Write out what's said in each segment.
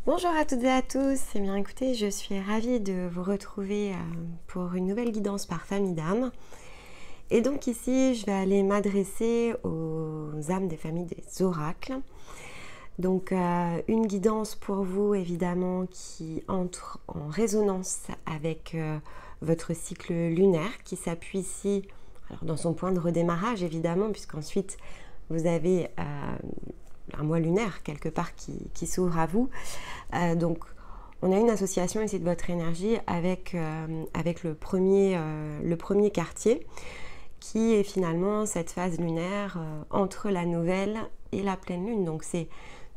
Bonjour à toutes et à tous, eh bien écoutez, je suis ravie de vous retrouver pour une nouvelle guidance par famille d'âmes. Et donc ici, je vais aller m'adresser aux âmes des familles des oracles. Donc une guidance pour vous évidemment qui entre en résonance avec votre cycle lunaire qui s'appuie ici alors dans son point de redémarrage évidemment, puisqu'ensuite vous avez un mois lunaire quelque part qui s'ouvre à vous. Donc on a une association ici de votre énergie avec le premier quartier qui est finalement cette phase lunaire entre la nouvelle et la pleine lune. Donc c'est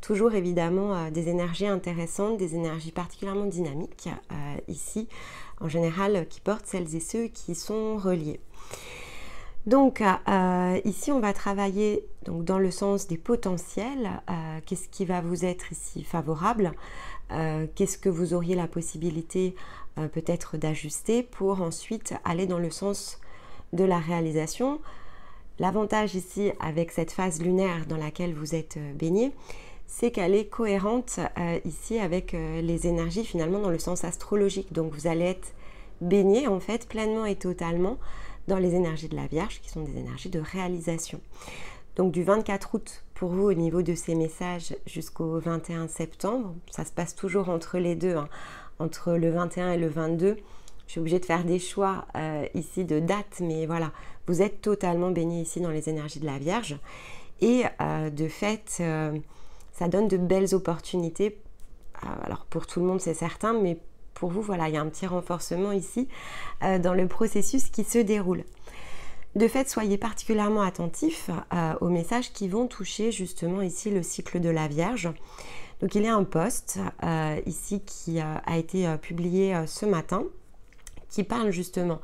toujours évidemment des énergies intéressantes, des énergies particulièrement dynamiques ici en général qui portent celles et ceux qui sont reliés. Donc ici on va travailler donc, dans le sens des potentiels, qu'est-ce qui va vous être ici favorable, qu'est-ce que vous auriez la possibilité peut-être d'ajuster pour ensuite aller dans le sens de la réalisation. L'avantage ici avec cette phase lunaire dans laquelle vous êtes baigné, c'est qu'elle est cohérente ici avec les énergies finalement dans le sens astrologique. Donc vous allez être baigné en fait pleinement et totalement dans les énergies de la Vierge qui sont des énergies de réalisation. Donc du 24 août pour vous au niveau de ces messages jusqu'au 21 septembre, ça se passe toujours entre les deux, hein, entre le 21 et le 22. Je suis obligée de faire des choix ici de date, mais voilà, vous êtes totalement baigné ici dans les énergies de la Vierge. Et de fait, ça donne de belles opportunités. Alors pour tout le monde c'est certain, mais pour vous, voilà, il y a un petit renforcement ici dans le processus qui se déroule. De fait, soyez particulièrement attentifs aux messages qui vont toucher justement ici le cycle de la Vierge. Donc il y a un post ici qui a été publié ce matin qui parle justement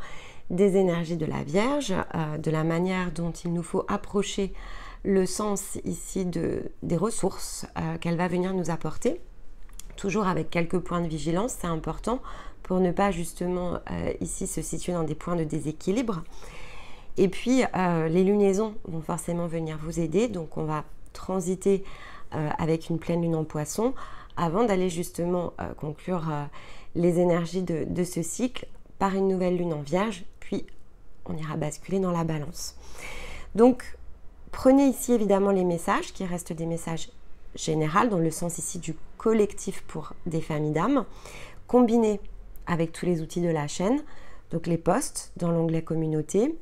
des énergies de la Vierge, de la manière dont il nous faut approcher le sens ici des ressources qu'elle va venir nous apporter. Toujours avec quelques points de vigilance, c'est important pour ne pas justement ici se situer dans des points de déséquilibre. Et puis les lunaisons vont forcément venir vous aider, donc on va transiter avec une pleine lune en Poisson avant d'aller justement conclure les énergies de ce cycle par une nouvelle lune en Vierge, puis on ira basculer dans la Balance. Donc prenez ici évidemment les messages qui restent des messages général, dans le sens ici du collectif pour des familles d'âmes, combiné avec tous les outils de la chaîne, donc les posts dans l'onglet communauté.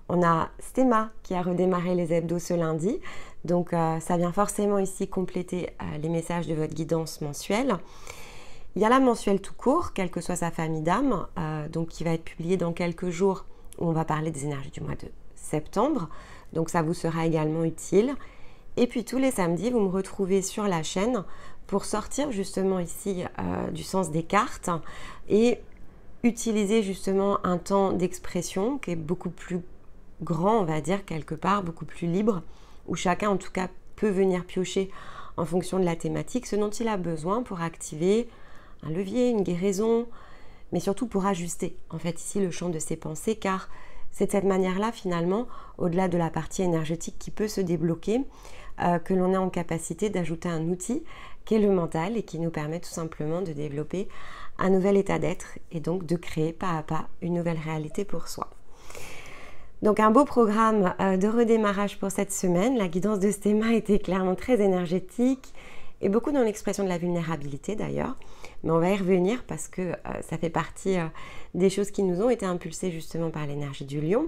On a Stéma qui a redémarré les hebdos ce lundi, donc ça vient forcément ici compléter les messages de votre guidance mensuelle. Il y a la mensuelle tout court, quelle que soit sa famille d'âmes, donc qui va être publiée dans quelques jours, où on va parler des énergies du mois de septembre, donc ça vous sera également utile. Et puis tous les samedis, vous me retrouvez sur la chaîne pour sortir justement ici du sens des cartes et utiliser justement un temps d'expression qui est beaucoup plus grand, on va dire, quelque part, beaucoup plus libre, où chacun en tout cas peut venir piocher en fonction de la thématique ce dont il a besoin pour activer un levier, une guérison, mais surtout pour ajuster en fait ici le champ de ses pensées, car c'est de cette manière-là finalement, au-delà de la partie énergétique qui peut se débloquer, que l'on est en capacité d'ajouter un outil qui est le mental et qui nous permet tout simplement de développer un nouvel état d'être et donc de créer pas à pas une nouvelle réalité pour soi. Donc un beau programme de redémarrage pour cette semaine. La guidance de Stéma était clairement très énergétique et beaucoup dans l'expression de la vulnérabilité d'ailleurs. Mais on va y revenir parce que ça fait partie des choses qui nous ont été impulsées justement par l'énergie du lion.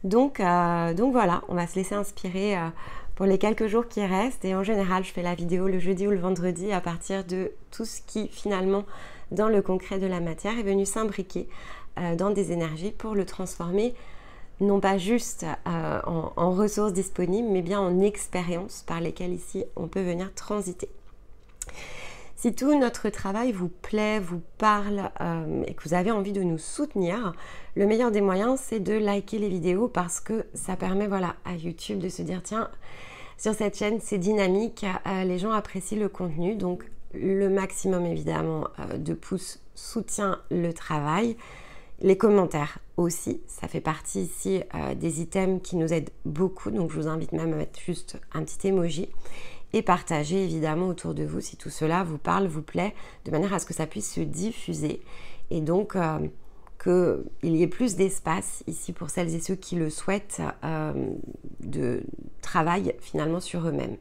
Donc voilà, on va se laisser inspirer pour les quelques jours qui restent, et en général je fais la vidéo le jeudi ou le vendredi à partir de tout ce qui finalement dans le concret de la matière est venu s'imbriquer dans des énergies pour le transformer non pas juste en ressources disponibles, mais bien en expériences par lesquelles ici on peut venir transiter. Si tout notre travail vous plaît, vous parle et que vous avez envie de nous soutenir, le meilleur des moyens c'est de liker les vidéos, parce que ça permet voilà, à YouTube de se dire tiens, sur cette chaîne c'est dynamique, les gens apprécient le contenu, donc le maximum évidemment de pouces soutient le travail. Les commentaires aussi, ça fait partie ici des items qui nous aident beaucoup, donc je vous invite même à mettre juste un petit emoji. et partager évidemment autour de vous si tout cela vous parle, vous plaît, de manière à ce que ça puisse se diffuser et donc qu'il y ait plus d'espace ici pour celles et ceux qui le souhaitent de travail finalement sur eux-mêmes.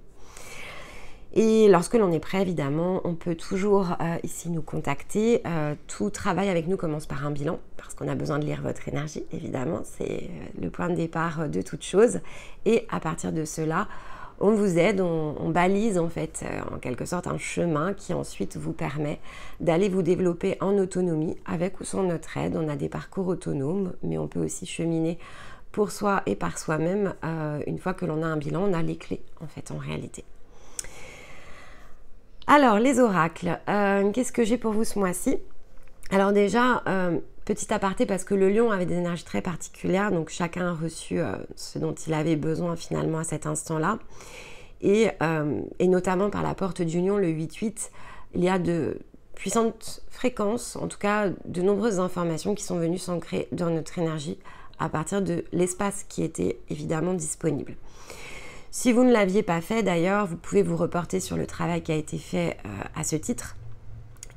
Et lorsque l'on est prêt, évidemment, on peut toujours ici nous contacter. Tout travail avec nous commence par un bilan, parce qu'on a besoin de lire votre énergie, évidemment. C'est le point de départ de toute chose. Et à partir de cela, on vous aide, on balise en fait, en quelque sorte, un chemin qui ensuite vous permet d'aller vous développer en autonomie, avec ou sans notre aide. On a des parcours autonomes, mais on peut aussi cheminer pour soi et par soi-même. Une fois que l'on a un bilan, on a les clés, en fait, en réalité. Alors, les oracles, qu'est-ce que j'ai pour vous ce mois-ci? Alors déjà, petit aparté, parce que le lion avait des énergies très particulières, donc chacun a reçu ce dont il avait besoin finalement à cet instant-là. Et notamment par la porte du lion, le 8-8, il y a de puissantes fréquences, en tout cas de nombreuses informations qui sont venues s'ancrer dans notre énergie à partir de l'espace qui était évidemment disponible. Si vous ne l'aviez pas fait d'ailleurs, vous pouvez vous reporter sur le travail qui a été fait à ce titre.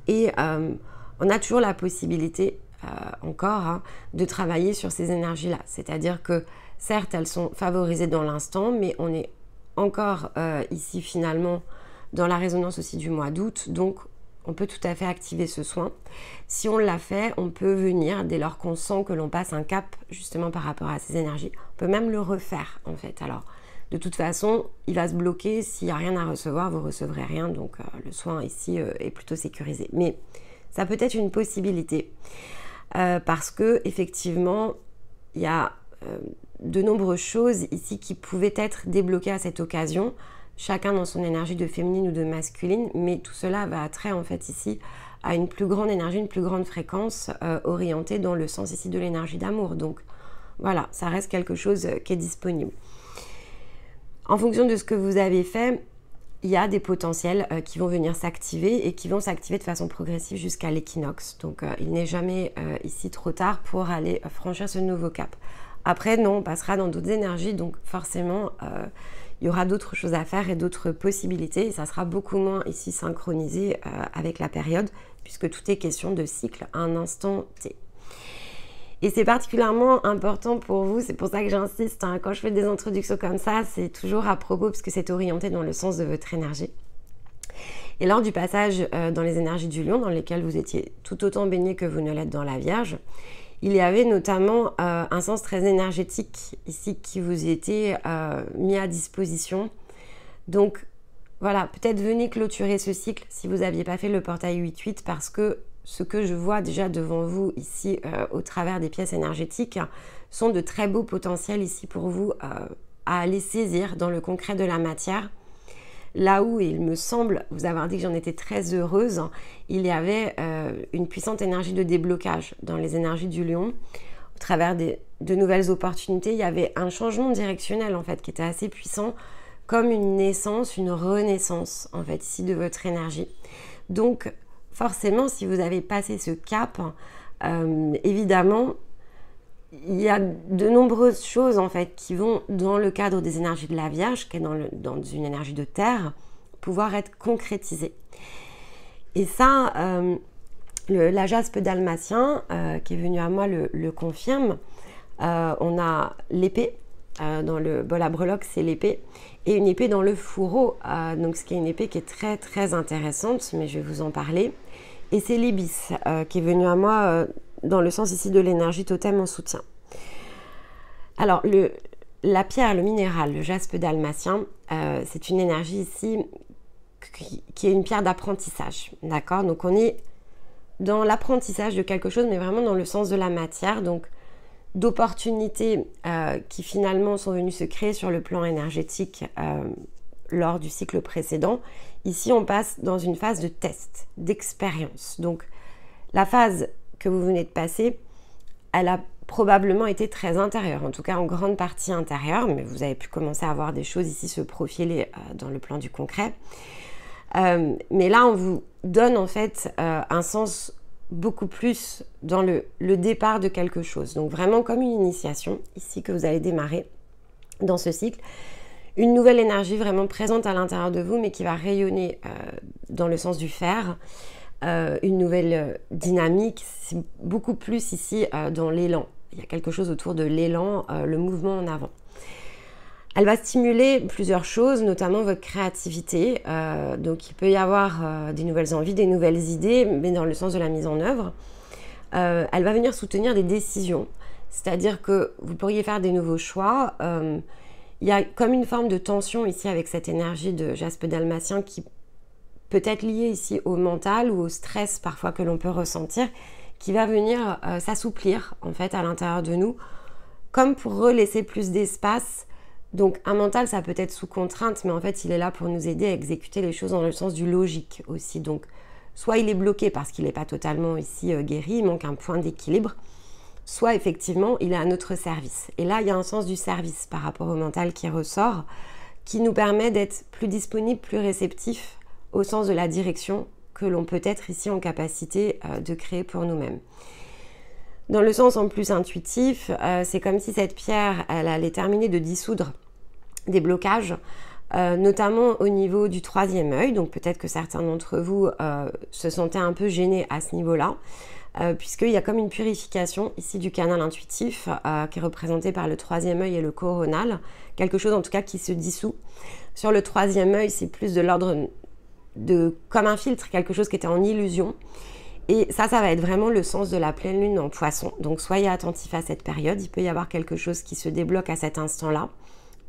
Et on a toujours la possibilité encore de travailler sur ces énergies-là. C'est-à-dire que certes, elles sont favorisées dans l'instant, mais on est encore ici finalement dans la résonance aussi du mois d'août. Donc, on peut tout à fait activer ce soin. Si on l'a fait, on peut venir dès lors qu'on sent que l'on passe un cap justement par rapport à ces énergies. On peut même le refaire en fait. Alors, de toute façon, il va se bloquer. S'il n'y a rien à recevoir, vous ne recevrez rien. Donc, le soin ici est plutôt sécurisé. Mais ça peut être une possibilité parce que effectivement, il y a de nombreuses choses ici qui pouvaient être débloquées à cette occasion. Chacun dans son énergie de féminine ou de masculine. Mais tout cela va attrait en fait ici à une plus grande énergie, une plus grande fréquence orientée dans le sens ici de l'énergie d'amour. Donc, voilà, ça reste quelque chose qui est disponible. En fonction de ce que vous avez fait, il y a des potentiels qui vont venir s'activer et qui vont s'activer de façon progressive jusqu'à l'équinoxe. Donc, il n'est jamais ici trop tard pour aller franchir ce nouveau cap. Après, non, on passera dans d'autres énergies, donc forcément, il y aura d'autres choses à faire et d'autres possibilités. Et ça sera beaucoup moins ici synchronisé avec la période, puisque tout est question de cycle à un instant T. Et c'est particulièrement important pour vous, c'est pour ça que j'insiste, quand je fais des introductions comme ça, c'est toujours à propos parce que c'est orienté dans le sens de votre énergie. Et lors du passage dans les énergies du lion, dans lesquelles vous étiez tout autant baigné que vous ne l'êtes dans la Vierge, il y avait notamment un sens très énergétique ici qui vous était mis à disposition. Donc voilà, peut-être venez clôturer ce cycle si vous n'aviez pas fait le portail 8-8 parce que ce que je vois déjà devant vous ici au travers des pièces énergétiques sont de très beaux potentiels ici pour vous à aller saisir dans le concret de la matière. Là où, et il me semble vous avoir dit que j'en étais très heureuse, il y avait une puissante énergie de déblocage dans les énergies du lion. Au travers de nouvelles opportunités, il y avait un changement directionnel en fait qui était assez puissant, comme une naissance, une renaissance en fait ici de votre énergie. Donc, forcément, si vous avez passé ce cap, évidemment, il y a de nombreuses choses en fait qui vont dans le cadre des énergies de la Vierge, qui est dans une énergie de terre, pouvoir être concrétisées. Et ça, la jaspe dalmatien qui est venue à moi le confirme. On a l'épée, dans le bol à breloques, c'est l'épée, et une épée dans le fourreau, donc ce qui est une épée qui est très très intéressante, mais je vais vous en parler. Et c'est l'ibis qui est venu à moi dans le sens ici de l'énergie totem en soutien. Alors, la pierre, le minéral, le jaspe dalmatien, c'est une énergie ici qui est une pierre d'apprentissage, d'accord? Donc, on est dans l'apprentissage de quelque chose, mais vraiment dans le sens de la matière, donc d'opportunités qui finalement sont venues se créer sur le plan énergétique lors du cycle précédent. Ici, on passe dans une phase de test, d'expérience. Donc, la phase que vous venez de passer, elle a probablement été très intérieure, en tout cas en grande partie intérieure, mais vous avez pu commencer à voir des choses ici se profiler dans le plan du concret. Mais là, on vous donne en fait un sens beaucoup plus dans le départ de quelque chose. Donc, vraiment comme une initiation, ici, que vous allez démarrer dans ce cycle. une nouvelle énergie vraiment présente à l'intérieur de vous, mais qui va rayonner dans le sens du fer. Une nouvelle dynamique, c'est beaucoup plus ici dans l'élan. Il y a quelque chose autour de l'élan, le mouvement en avant. Elle va stimuler plusieurs choses, notamment votre créativité. Donc il peut y avoir des nouvelles envies, des nouvelles idées, mais dans le sens de la mise en œuvre. Elle va venir soutenir des décisions, c'est-à-dire que vous pourriez faire des nouveaux choix. Il y a comme une forme de tension ici avec cette énergie de jaspe dalmatien qui peut être liée ici au mental ou au stress parfois que l'on peut ressentir, qui va venir s'assouplir en fait à l'intérieur de nous, comme pour relaisser plus d'espace. Donc un mental, ça peut être sous contrainte, mais en fait il est là pour nous aider à exécuter les choses dans le sens du logique aussi. Donc soit il est bloqué parce qu'il n'est pas totalement ici guéri, il manque un point d'équilibre, soit effectivement il est à notre service. Et là il y a un sens du service par rapport au mental qui ressort, qui nous permet d'être plus disponible, plus réceptif au sens de la direction que l'on peut être ici en capacité de créer pour nous-mêmes. Dans le sens en plus intuitif, c'est comme si cette pierre, elle allait terminer de dissoudre des blocages, notamment au niveau du troisième œil. Donc peut-être que certains d'entre vous se sentaient un peu gênés à ce niveau-là, puisqu'il y a comme une purification ici du canal intuitif qui est représenté par le troisième œil et le coronal, quelque chose en tout cas qui se dissout. Sur le troisième œil, c'est plus de l'ordre de comme un filtre, quelque chose qui était en illusion. Et ça va être vraiment le sens de la pleine lune en poisson. Donc soyez attentifs à cette période. Il peut y avoir quelque chose qui se débloque à cet instant-là.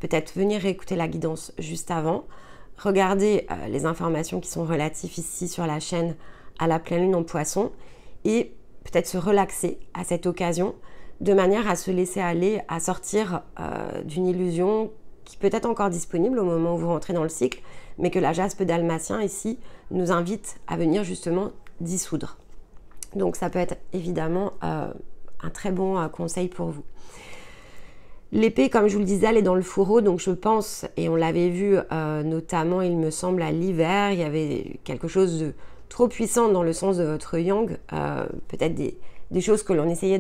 Peut-être venir réécouter la guidance juste avant. Regardez les informations qui sont relatives ici sur la chaîne à la pleine lune en poisson. Et peut-être se relaxer à cette occasion de manière à se laisser aller, à sortir d'une illusion qui peut être encore disponible au moment où vous rentrez dans le cycle, mais que la jaspe dalmatien ici nous invite à venir justement dissoudre. Donc ça peut être évidemment un très bon conseil pour vous. L'épée, comme je vous le disais, elle est dans le fourreau, donc je pense, et on l'avait vu notamment, il me semble, à l'hiver, il y avait quelque chose de trop puissant dans le sens de votre yang, peut-être des choses que l'on essayait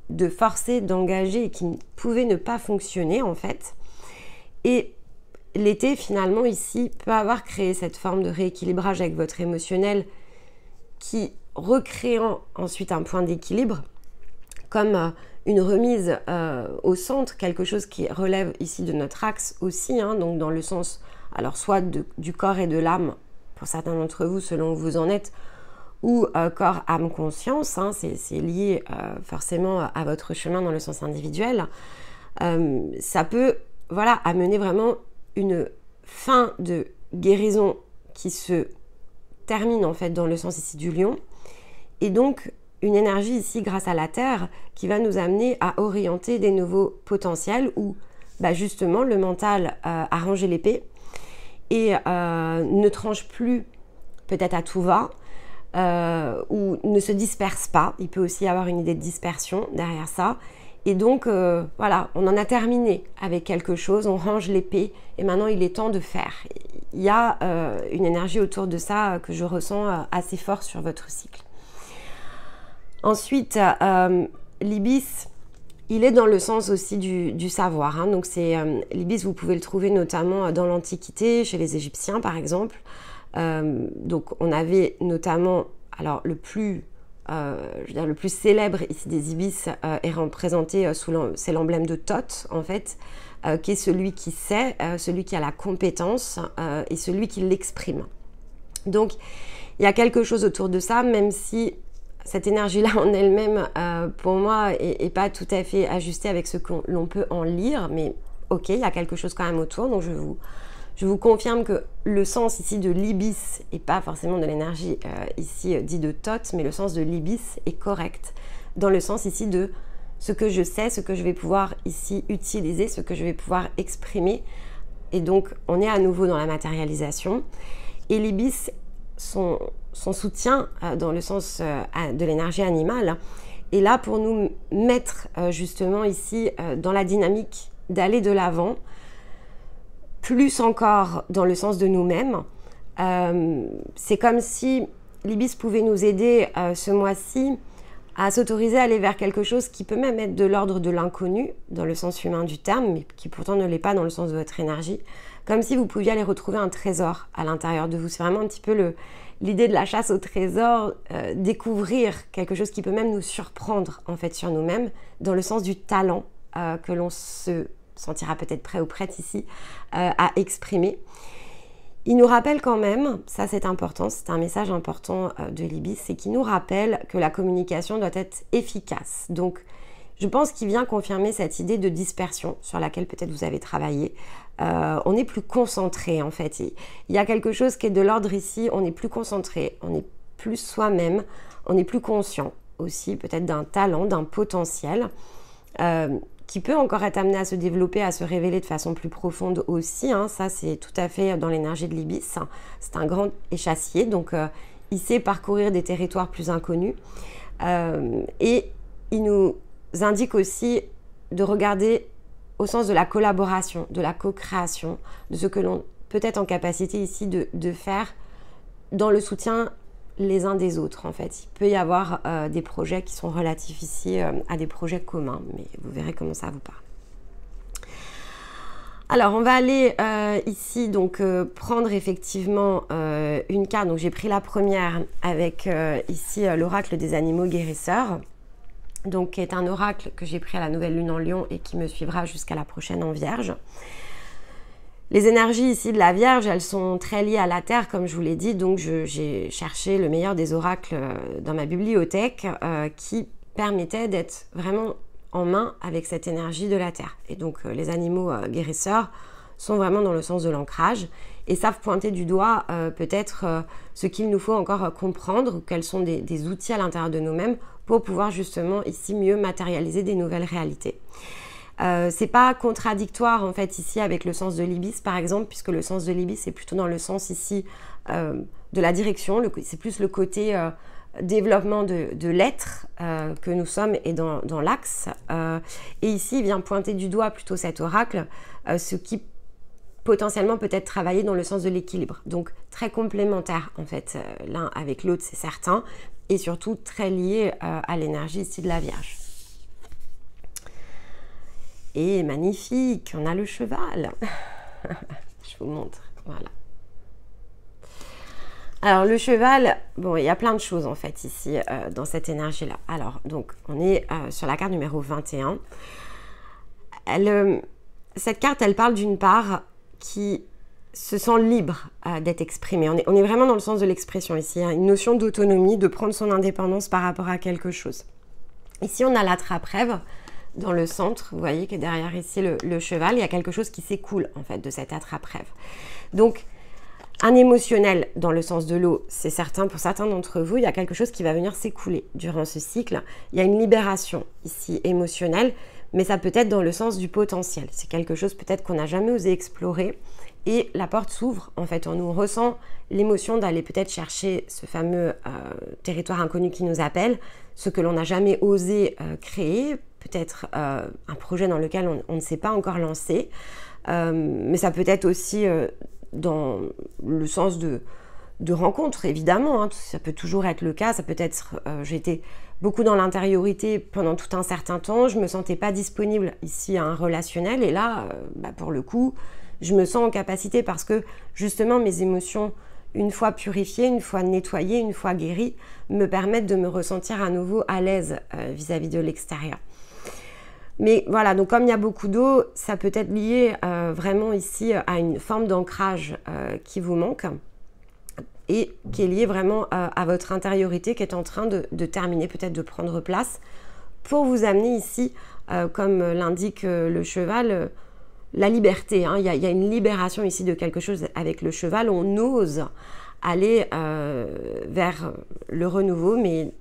de forcer, d'engager et qui pouvaient ne pas fonctionner en fait. Et l'été, finalement, ici, peut avoir créé cette forme de rééquilibrage avec votre émotionnel qui, recréant ensuite un point d'équilibre, comme une remise au centre, quelque chose qui relève ici de notre axe aussi, hein, donc dans le sens, alors soit du corps et de l'âme, pour certains d'entre vous, selon où vous en êtes, ou corps, âme, conscience, hein, c'est lié forcément à votre chemin dans le sens individuel. Ça peut amener vraiment une fin de guérison qui se termine en fait dans le sens ici du lion, et donc une énergie ici grâce à la terre qui va nous amener à orienter des nouveaux potentiels où justement le mental a rangé l'épée et ne tranche plus peut-être à tout va, ou ne se disperse pas. Il peut aussi y avoir une idée de dispersion derrière ça. Et donc, voilà, on en a terminé avec quelque chose, on range l'épée et maintenant il est temps de faire. Il y a une énergie autour de ça que je ressens assez fort sur votre cycle. Ensuite, l'ibis, il est dans le sens aussi du savoir. Hein. Donc, l'ibis, vous pouvez le trouver notamment dans l'Antiquité, chez les Égyptiens par exemple. Donc, on avait notamment, alors le plus célèbre ici des ibis est représenté c'est l'emblème de Thoth en fait, qui est celui qui sait, celui qui a la compétence et celui qui l'exprime. Donc il y a quelque chose autour de ça, même si cette énergie-là en elle-même, pour moi, est pas tout à fait ajustée avec ce que l'on peut en lire, mais ok, il y a quelque chose quand même autour, donc je vous confirme que le sens ici de l'ibis, et pas forcément de l'énergie ici dit de Thoth, mais le sens de l'ibis est correct, dans le sens ici de ce que je sais, ce que je vais pouvoir ici utiliser, ce que je vais pouvoir exprimer. Et donc, on est à nouveau dans la matérialisation. Et l'ibis, son soutien dans le sens de l'énergie animale, est là pour nous mettre justement ici dans la dynamique d'aller de l'avant, plus encore dans le sens de nous-mêmes. C'est comme si l'ibis pouvait nous aider ce mois-ci à s'autoriser à aller vers quelque chose qui peut même être de l'ordre de l'inconnu, dans le sens humain du terme, mais qui pourtant ne l'est pas dans le sens de votre énergie, comme si vous pouviez aller retrouver un trésor à l'intérieur de vous. C'est vraiment un petit peu l'idée de la chasse au trésor, découvrir quelque chose qui peut même nous surprendre en fait sur nous-mêmes, dans le sens du talent que l'on se sentira peut-être prêt ou prête ici à exprimer. Il nous rappelle quand même, ça c'est important, c'est un message important de l'Ibis, c'est qu'il nous rappelle que la communication doit être efficace. Donc je pense qu'il vient confirmer cette idée de dispersion sur laquelle peut-être vous avez travaillé. On est plus concentré en fait. Il y a quelque chose qui est de l'ordre ici, on est plus concentré, on est plus soi-même, on est plus conscient aussi peut-être d'un talent, d'un potentiel qui peut encore être amené à se développer, à se révéler de façon plus profonde aussi. Hein. Ça, c'est tout à fait dans l'énergie de l'Ibis. C'est un grand échassier, donc il sait parcourir des territoires plus inconnus. Et il nous indique aussi de regarder au sens de la collaboration, de la co-création, de ce que l'on peut être en capacité ici de faire dans le soutien les uns des autres en fait. Il peut y avoir des projets qui sont relatifs ici à des projets communs, mais vous verrez comment ça vous parle. Alors on va aller ici donc prendre effectivement une carte. Donc j'ai pris la première avec ici l'oracle des animaux guérisseurs, donc qui est un oracle que j'ai pris à la nouvelle lune en Lion et qui me suivra jusqu'à la prochaine en Vierge. Les énergies ici de la Vierge, elles sont très liées à la Terre, comme je vous l'ai dit, donc j'ai cherché le meilleur des oracles dans ma bibliothèque qui permettait d'être vraiment en main avec cette énergie de la Terre. Et donc les animaux guérisseurs sont vraiment dans le sens de l'ancrage et savent pointer du doigt peut-être ce qu'il nous faut encore comprendre, quels sont des outils à l'intérieur de nous-mêmes pour pouvoir justement ici mieux matérialiser des nouvelles réalités. C'est pas contradictoire en fait ici avec le sens de l'Ibis par exemple, puisque le sens de l'Ibis c'est plutôt dans le sens ici de la direction, c'est plus le côté développement de l'être que nous sommes et dans l'axe. Et ici il vient pointer du doigt plutôt cet oracle, ce qui potentiellement peut être travaillé dans le sens de l'équilibre. Donc très complémentaire en fait l'un avec l'autre c'est certain, et surtout très lié à l'énergie ici de la Vierge. Et magnifique, on a le cheval. Je vous montre, voilà. Alors le cheval, bon, il y a plein de choses en fait ici dans cette énergie-là. Alors, donc, on est sur la carte numéro 21. Cette carte, elle parle d'une part qui se sent libre d'être exprimée. On est vraiment dans le sens de l'expression ici, hein, une notion d'autonomie, de prendre son indépendance par rapport à quelque chose. Ici, on a l'attrape-rêve dans le centre, vous voyez que derrière ici le cheval, il y a quelque chose qui s'écoule en fait de cet attrape-rêve. Donc un émotionnel dans le sens de l'eau, c'est certain pour certains d'entre vous, il y a quelque chose qui va venir s'écouler durant ce cycle. Il y a une libération ici émotionnelle, mais ça peut être dans le sens du potentiel. C'est quelque chose peut-être qu'on n'a jamais osé explorer et la porte s'ouvre en fait. On nous ressent l'émotion d'aller peut-être chercher ce fameux territoire inconnu qui nous appelle, ce que l'on n'a jamais osé créer, peut-être un projet dans lequel on ne s'est pas encore lancé, mais ça peut être aussi dans le sens de rencontre, évidemment, hein, ça peut toujours être le cas, ça peut être, j'étais beaucoup dans l'intériorité pendant tout un certain temps, je ne me sentais pas disponible ici à un relationnel, et là, pour le coup, je me sens en capacité parce que justement mes émotions, une fois purifiées, une fois nettoyées, une fois guéries, me permettent de me ressentir à nouveau à l'aise vis-à-vis de l'extérieur. Mais voilà, donc comme il y a beaucoup d'eau, ça peut être lié vraiment ici à une forme d'ancrage qui vous manque et qui est liée vraiment à votre intériorité qui est en train de terminer, peut-être de prendre place pour vous amener ici, comme l'indique le cheval, la liberté. Hein. Il y a une libération ici de quelque chose avec le cheval, on ose aller vers le renouveau, mais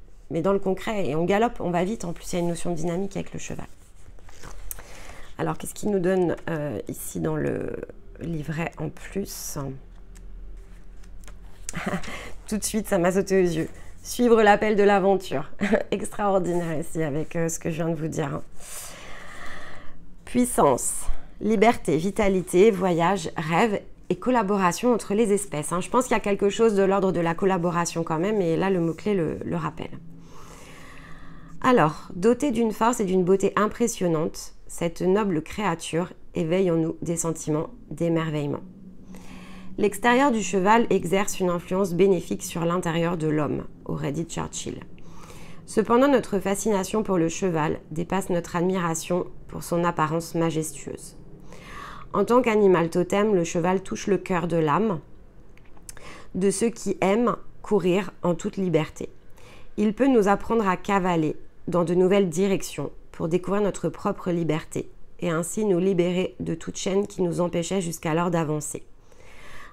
dans le concret, et on galope, on va vite, en plus il y a une notion de dynamique avec le cheval. Alors, qu'est-ce qu'il nous donne ici dans le livret en plus? Tout de suite, ça m'a sauté aux yeux. Suivre l'appel de l'aventure. Extraordinaire ici avec ce que je viens de vous dire. Puissance, liberté, vitalité, voyage, rêve et collaboration entre les espèces. Je pense qu'il y a quelque chose de l'ordre de la collaboration quand même, et là, le mot-clé le rappelle. Alors, dotée d'une force et d'une beauté impressionnantes, cette noble créature éveille en nous des sentiments d'émerveillement. L'extérieur du cheval exerce une influence bénéfique sur l'intérieur de l'homme, aurait dit Churchill. Cependant, notre fascination pour le cheval dépasse notre admiration pour son apparence majestueuse. En tant qu'animal totem, le cheval touche le cœur de l'âme de ceux qui aiment courir en toute liberté. Il peut nous apprendre à cavaler dans de nouvelles directions pour découvrir notre propre liberté et ainsi nous libérer de toute chaîne qui nous empêchait jusqu'alors d'avancer.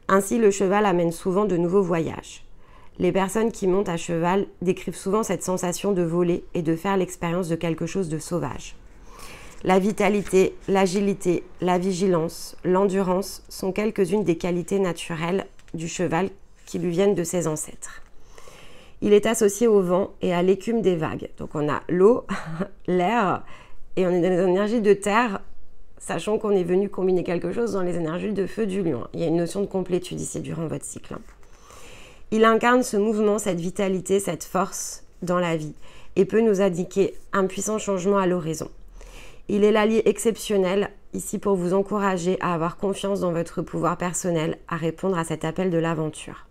Ainsi, le cheval amène souvent de nouveaux voyages. Les personnes qui montent à cheval décrivent souvent cette sensation de voler et de faire l'expérience de quelque chose de sauvage. La vitalité, l'agilité, la vigilance, l'endurance sont quelques-unes des qualités naturelles du cheval qui lui viennent de ses ancêtres. Il est associé au vent et à l'écume des vagues. Donc on a l'eau, l'air et on est dans les énergies de terre, sachant qu'on est venu combiner quelque chose dans les énergies de feu du lion. Il y a une notion de complétude ici durant votre cycle. Il incarne ce mouvement, cette vitalité, cette force dans la vie et peut nous indiquer un puissant changement à l'horizon. Il est l'allié exceptionnel ici pour vous encourager à avoir confiance dans votre pouvoir personnel, à répondre à cet appel de l'aventure.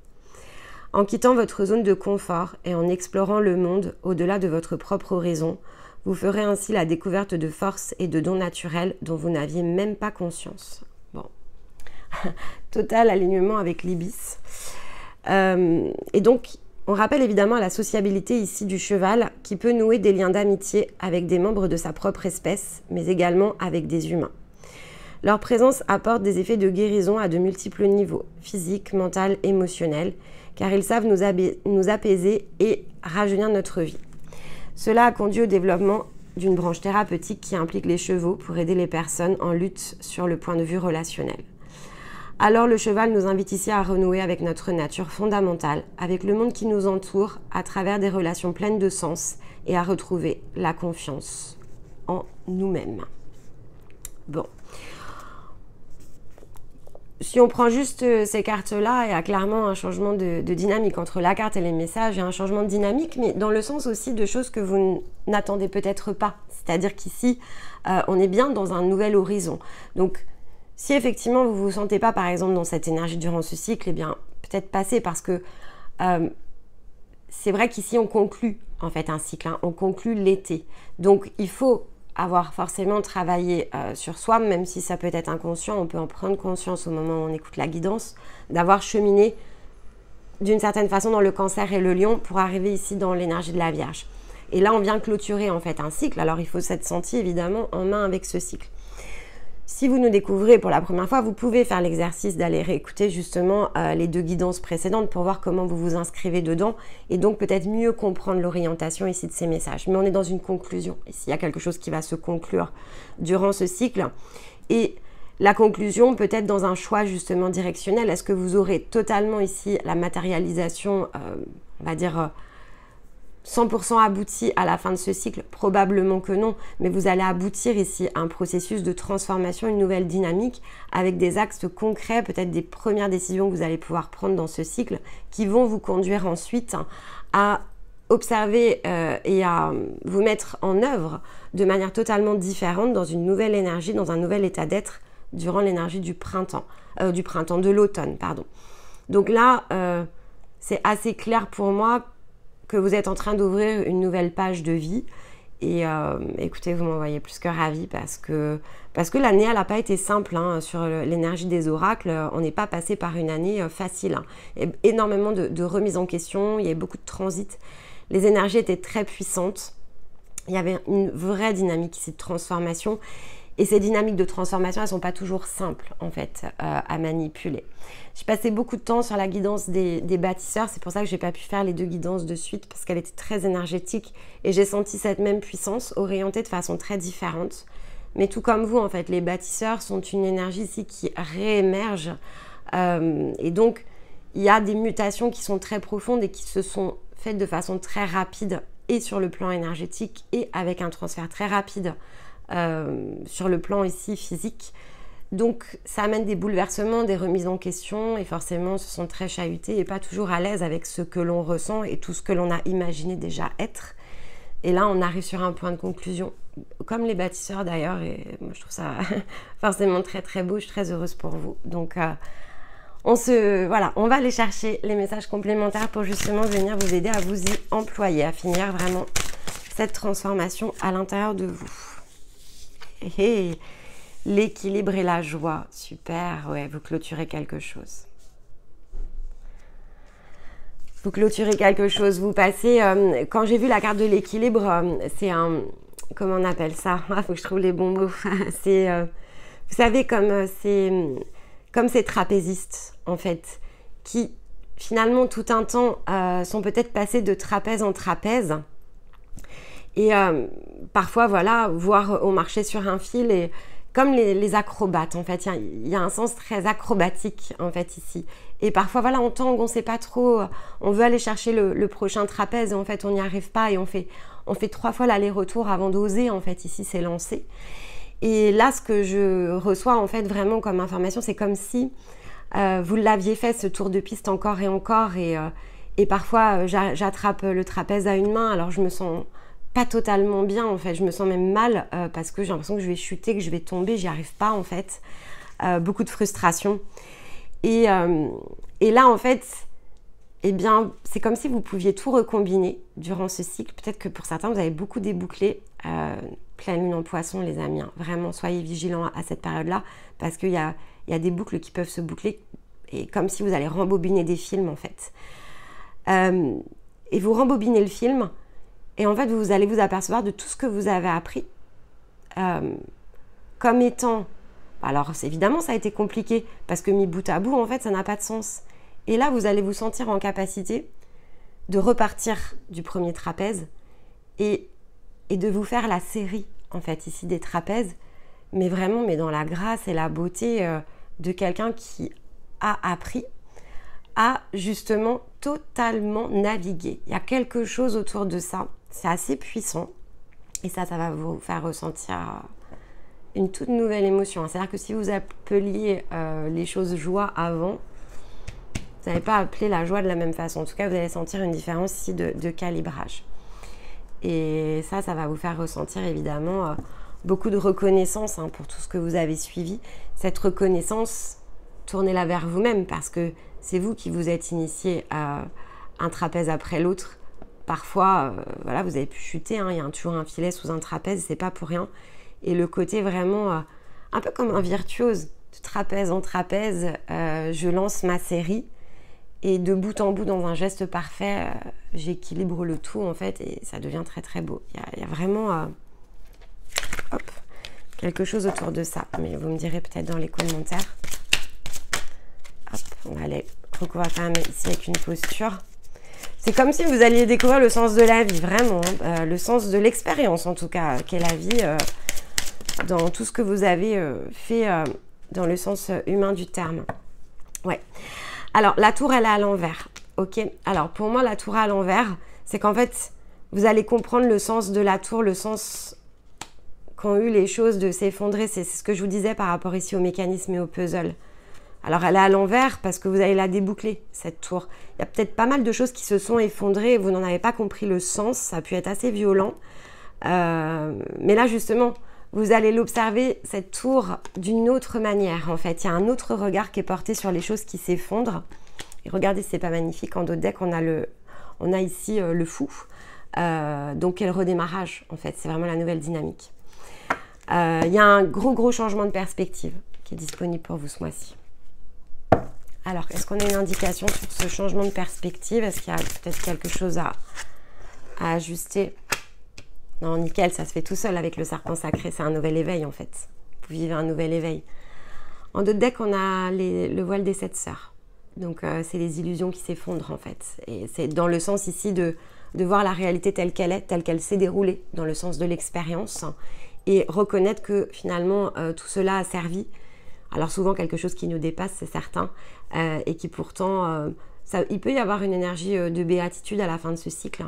En quittant votre zone de confort et en explorant le monde au-delà de votre propre horizon, vous ferez ainsi la découverte de forces et de dons naturels dont vous n'aviez même pas conscience. Bon, total alignement avec l'ibis. Et donc, on rappelle évidemment la sociabilité ici du cheval qui peut nouer des liens d'amitié avec des membres de sa propre espèce, mais également avec des humains. Leur présence apporte des effets de guérison à de multiples niveaux, physique, mental, émotionnel, car ils savent nous apaiser et rajeunir notre vie. Cela a conduit au développement d'une branche thérapeutique qui implique les chevaux pour aider les personnes en lutte sur le point de vue relationnel. Alors le cheval nous invite ici à renouer avec notre nature fondamentale, avec le monde qui nous entoure à travers des relations pleines de sens et à retrouver la confiance en nous-mêmes. Bon. Si on prend juste ces cartes-là, il y a clairement un changement de dynamique entre la carte et les messages. Il y a un changement de dynamique, mais dans le sens aussi de choses que vous n'attendez peut-être pas. C'est-à-dire qu'ici, on est bien dans un nouvel horizon. Donc, si effectivement vous ne vous sentez pas, par exemple, dans cette énergie durant ce cycle, eh bien, peut-être passer parce que c'est vrai qu'ici, on conclut en fait un cycle. On conclut l'été. Donc, il faut avoir forcément travaillé sur soi, même si ça peut être inconscient, on peut en prendre conscience au moment où on écoute la guidance, d'avoir cheminé d'une certaine façon dans le Cancer et le Lion pour arriver ici dans l'énergie de la Vierge. Et là, on vient clôturer en fait un cycle, alors il faut s'être senti évidemment en main avec ce cycle. Si vous nous découvrez pour la première fois, vous pouvez faire l'exercice d'aller réécouter justement les 2 guidances précédentes pour voir comment vous vous inscrivez dedans et donc peut-être mieux comprendre l'orientation ici de ces messages. Mais on est dans une conclusion. Et s'il y a quelque chose qui va se conclure durant ce cycle, et la conclusion peut être dans un choix justement directionnel. Est-ce que vous aurez totalement ici la matérialisation, on va dire 100% abouti à la fin de ce cycle? Probablement que non, mais vous allez aboutir ici à un processus de transformation, une nouvelle dynamique avec des axes concrets, peut-être des premières décisions que vous allez pouvoir prendre dans ce cycle qui vont vous conduire ensuite à observer et à vous mettre en œuvre de manière totalement différente dans une nouvelle énergie, dans un nouvel état d'être durant l'énergie du printemps, de l'automne, pardon. Donc là, c'est assez clair pour moi que vous êtes en train d'ouvrir une nouvelle page de vie et écoutez, vous m'envoyez plus que ravie parce que l'année elle n'a pas été simple sur l'énergie des oracles. On n'est pas passé par une année facile. Il y a énormément de remises en question, il y a beaucoup de transit, les énergies étaient très puissantes, il y avait une vraie dynamique ici de transformation. Et ces dynamiques de transformation, elles ne sont pas toujours simples, en fait, à manipuler. J'ai passé beaucoup de temps sur la guidance des bâtisseurs. C'est pour ça que je n'ai pas pu faire les 2 guidances de suite, parce qu'elle était très énergétique. Et j'ai senti cette même puissance orientée de façon très différente. Mais tout comme vous, en fait, les bâtisseurs sont une énergie ici qui réémerge. Et donc, il y a des mutations qui sont très profondes et qui se sont faites de façon très rapide, et sur le plan énergétique, et avec un transfert très rapide sur le plan ici physique. Donc ça amène des bouleversements, des remises en question et forcément se sont très chahutés et pas toujours à l'aise avec ce que l'on ressent et tout ce que l'on a imaginé déjà être. Et là, on arrive sur un point de conclusion, comme les bâtisseurs d'ailleurs, et moi je trouve ça forcément très très beau, je suis très heureuse pour vous. Donc voilà, on va aller chercher les messages complémentaires pour justement venir vous aider à vous y employer, à finir vraiment cette transformation à l'intérieur de vous. Et l'équilibre et la joie, super, ouais, vous clôturez quelque chose. Vous clôturez quelque chose, vous passez... quand j'ai vu la carte de l'équilibre, c'est un... Comment on appelle ça? Il faut que je trouve les bons mots. C'est... vous savez, comme ces trapézistes, en fait, qui, finalement, tout un temps, sont peut-être passés de trapèze en trapèze. Et parfois, voilà, on marchait sur un fil et... Comme les acrobates, en fait, il y a un sens très acrobatique, en fait, ici. Et parfois, voilà, on tangue, on ne sait pas trop, on veut aller chercher le prochain trapèze, et en fait, on n'y arrive pas, et on fait 3 fois l'aller-retour avant d'oser, en fait, ici, c'est lancé. Et là, ce que je reçois, en fait, vraiment comme information, c'est comme si vous l'aviez fait, ce tour de piste, encore, et parfois, j'attrape le trapèze à une main, alors je me sens... pas totalement bien en fait, je me sens même mal parce que j'ai l'impression que je vais chuter, que je vais tomber, j'y arrive pas en fait, beaucoup de frustration et là en fait, eh bien c'est comme si vous pouviez tout recombiner durant ce cycle. Peut-être que pour certains vous avez beaucoup débouclé, pleine lune en poisson les amis, hein. Vraiment soyez vigilants à cette période là parce qu'il y a des boucles qui peuvent se boucler et comme si vous allez rembobiner des films en fait, et vous rembobinez le film. Et en fait, vous allez vous apercevoir de tout ce que vous avez appris comme étant... Alors, évidemment, ça a été compliqué parce que mis bout à bout, en fait, ça n'a pas de sens. Et là, vous allez vous sentir en capacité de repartir du premier trapèze et de vous faire la série, en fait, ici, des trapèzes, mais vraiment, mais dans la grâce et la beauté de quelqu'un qui a appris à, justement, totalement naviguer. Il y a quelque chose autour de ça. C'est assez puissant et ça va vous faire ressentir une toute nouvelle émotion. C'est-à-dire que si vous appeliez les choses joie avant, vous n'allez pas appeler la joie de la même façon. En tout cas, vous allez sentir une différence ici de calibrage. Et ça va vous faire ressentir évidemment beaucoup de reconnaissance pour tout ce que vous avez suivi. Cette reconnaissance, tournez-la vers vous-même parce que c'est vous qui vous êtes initié à un trapèze après l'autre. Parfois, voilà, vous avez pu chuter, il y a toujours un filet sous un trapèze, c'est pas pour rien. Et le côté vraiment, un peu comme un virtuose, de trapèze en trapèze, je lance ma série et de bout en bout, dans un geste parfait, j'équilibre le tout en fait et ça devient très très beau. Il y a vraiment quelque chose autour de ça, mais vous me direz peut-être dans les commentaires. Hop, on va aller recouvrir quand même ici avec une posture. C'est comme si vous alliez découvrir le sens de la vie, vraiment, le sens de l'expérience en tout cas, qu'est la vie, dans tout ce que vous avez fait dans le sens humain du terme. Ouais. Alors, la tour, elle est à l'envers, ok? Alors, pour moi, la tour à l'envers, c'est qu'en fait, vous allez comprendre le sens de la tour, le sens qu'ont eu les choses de s'effondrer. C'est ce que je vous disais par rapport ici au mécanisme et au puzzle. Alors, elle est à l'envers parce que vous allez la déboucler, cette tour. Il y a peut-être pas mal de choses qui se sont effondrées et vous n'en avez pas compris le sens. Ça a pu être assez violent. Mais là, justement, vous allez l'observer, cette tour, d'une autre manière, en fait. Il y a un autre regard qui est porté sur les choses qui s'effondrent. Et regardez, c'est pas magnifique. En d'autres decks, on a ici le fou. Donc, quel redémarrage, en fait. C'est vraiment la nouvelle dynamique. Il y a un gros changement de perspective qui est disponible pour vous ce mois-ci. Alors, est-ce qu'on a une indication sur ce changement de perspective? Est-ce qu'il y a peut-être quelque chose à ajuster? Non, nickel, ça se fait tout seul avec le serpent sacré. C'est un nouvel éveil, en fait. Vous vivez un nouvel éveil. En d'autres decks, on a le voile des 7 sœurs. Donc, c'est les illusions qui s'effondrent, en fait. Et c'est dans le sens ici de voir la réalité telle qu'elle est, telle qu'elle s'est déroulée, dans le sens de l'expérience. Et reconnaître que, finalement, tout cela a servi. Alors souvent quelque chose qui nous dépasse, c'est certain, et qui pourtant, il peut y avoir une énergie de béatitude à la fin de ce cycle.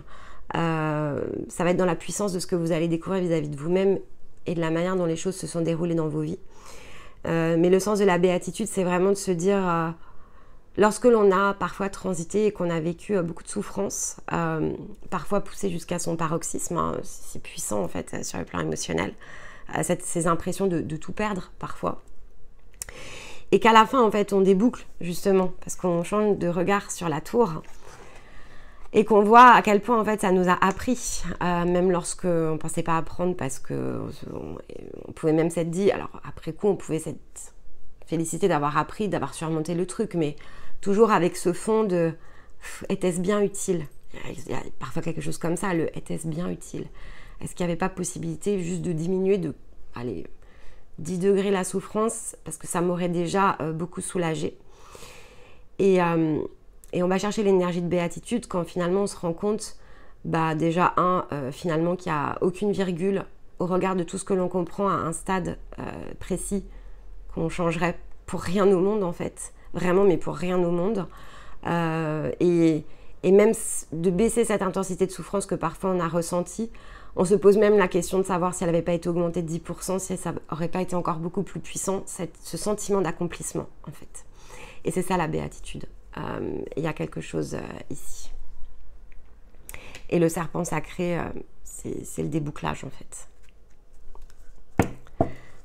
Ça va être dans la puissance de ce que vous allez découvrir vis-à-vis de vous-même et de la manière dont les choses se sont déroulées dans vos vies. Mais le sens de la béatitude, c'est vraiment de se dire lorsque l'on a parfois transité et qu'on a vécu beaucoup de souffrances, parfois poussé jusqu'à son paroxysme, hein, c'est puissant en fait sur le plan émotionnel, ces impressions de tout perdre parfois. Et qu'à la fin, en fait, on déboucle, justement, parce qu'on change de regard sur la tour et qu'on voit à quel point, en fait, ça nous a appris, même lorsqu'on ne pensait pas apprendre, parce qu'on pouvait même s'être dit, alors après coup, on pouvait s'être félicité d'avoir appris, d'avoir surmonté le truc, mais toujours avec ce fond de « était-ce bien utile ?» Il y a parfois quelque chose comme ça, le « était-ce bien utile ?» Est-ce qu'il n'y avait pas possibilité juste de diminuer de, allez, 10 degrés la souffrance, parce que ça m'aurait déjà beaucoup soulagée. Et on va chercher l'énergie de béatitude quand finalement on se rend compte, déjà finalement qu'il n'y a aucune virgule au regard de tout ce que l'on comprend à un stade précis qu'on changerait pour rien au monde en fait, vraiment mais pour rien au monde. Et même de baisser cette intensité de souffrance que parfois on a ressentie. On se pose même la question de savoir si elle n'avait pas été augmentée de 10%, si ça n'aurait pas été encore beaucoup plus puissant, ce sentiment d'accomplissement, en fait. Et c'est ça la béatitude. Il y a quelque chose ici. Et le serpent sacré, c'est le débouclage, en fait.